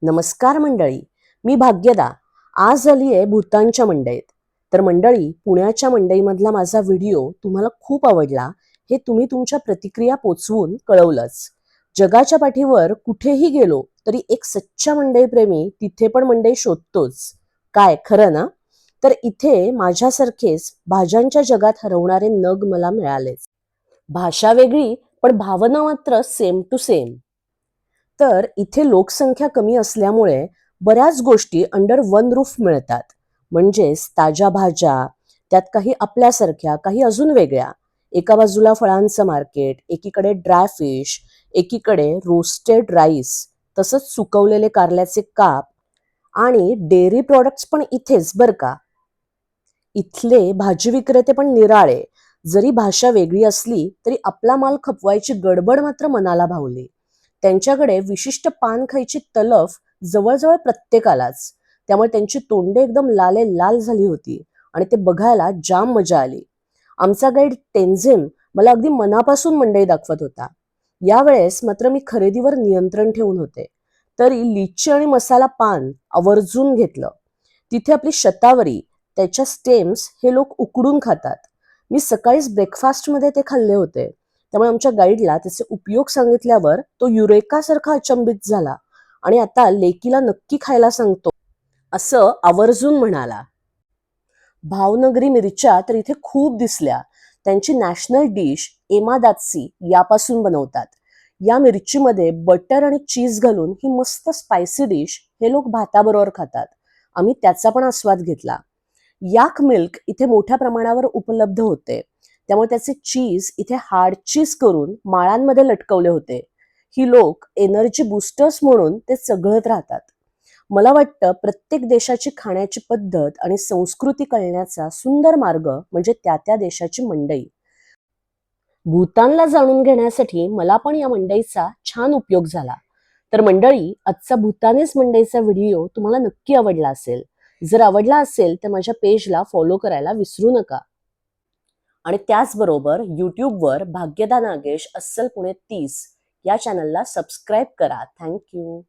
नमस्कार मंडळी, मी भाग्यदा. आज आली आहे भूतानच्या मंडईत. तर मंडळी, पुण्याच्या मंडईमधला माझा व्हिडिओ तुम्हाला खूप आवडला हे तुम्ही तुमच्या प्रतिक्रिया पोचवून कळवलंच. जगाच्या पाठीवर कुठेही गेलो तरी एक सच्चा मंडई प्रेमी तिथे पण मंडई शोधतोच. काय खरं ना? तर इथे माझ्यासारखेच भाज्यांच्या जगात हरवणारे नग मला मिळालेच. भाषा वेगळी पण भावना मात्र सेम टू सेम. तर इथे लोकसंख्या कमी असल्यामुळे बऱ्याच गोष्टी अंडर वन रूफ मिळतात. म्हणजेच ताज्या भाज्या, त्यात काही आपल्यासारख्या, काही अजून वेगळ्या. एका बाजूला फळांचं मार्केट, एकीकडे ड्राय फिश, एकीकडे रोस्टेड राईस, तसंच सुकवलेले कारल्याचे काप आणि डेअरी प्रॉडक्ट्स पण इथेच बरं का. इथले भाजी विक्रेते पण निराळे. जरी भाषा वेगळी असली तरी आपला माल खपवायची गडबड मात्र मनाला भावली. त्यांच्याकडे विशिष्ट पान खायची तलफ जवळजवळ प्रत्येकालाच. त्यामुळे त्यांची तोंडे एकदम लाले लाल झाली होती आणि ते बघायला जाम मजा आली. आमचा गाईड टेन्झिम मला अगदी मनापासून मंडई दाखवत होता. यावेळेस मात्र मी खरेदीवर नियंत्रण ठेवून होते. तरी लिची आणि मसाला पान आवर्जून घेतलं. तिथे आपली शतावरी, त्याच्या स्टेम्स हे लोक उकडून खातात. मी सकाळीच ब्रेकफास्टमध्ये ते खाल्ले होते. त्यामुळे आमच्या गाईडला त्याचे उपयोग सांगितल्यावर तो युरेकासारखा अचंबित झाला आणि आता लेकीला नक्की खायला सांगतो असं आवर्जून म्हणाला. भावनगरी मिरच्या तर इथे खूप दिसल्या. त्यांची नॅशनल डिश एमादात्सी यापासून बनवतात. या मिरचीमध्ये बटर आणि चीज घालून ही मस्त स्पायसी डिश हे लोक भाताबरोबर खातात. आम्ही त्याचा पण आस्वाद घेतला. याक मिल्क इथे मोठ्या प्रमाणावर उपलब्ध होते. त्यामुळे त्याचे चीज इथे हार्ड चीज करून माळांमध्ये लटकवले होते. ही लोक एनर्जी बूस्टर्स म्हणून ते चघळत राहतात. मला वाटतं प्रत्येक देशाची खाण्याची पद्धत आणि संस्कृती कळण्याचा सुंदर मार्ग म्हणजे त्या त्या देशाची मंडई. भूतानला जाणून घेण्यासाठी मला पण या मंडईचा छान उपयोग झाला. तर मंडळी, आजचा भूतानीज मंडईचा व्हिडिओ तुम्हाला नक्की आवडला असेल. जर आवडला असेल तर माझ्या पेजला फॉलो करायला विसरू नका. आणि त्याचबरोबर यूट्यूबवर भाग्यदा नागेश अस्सल पुणे 30 या चॅनलला सबस्क्राईब करा. थँक्यू.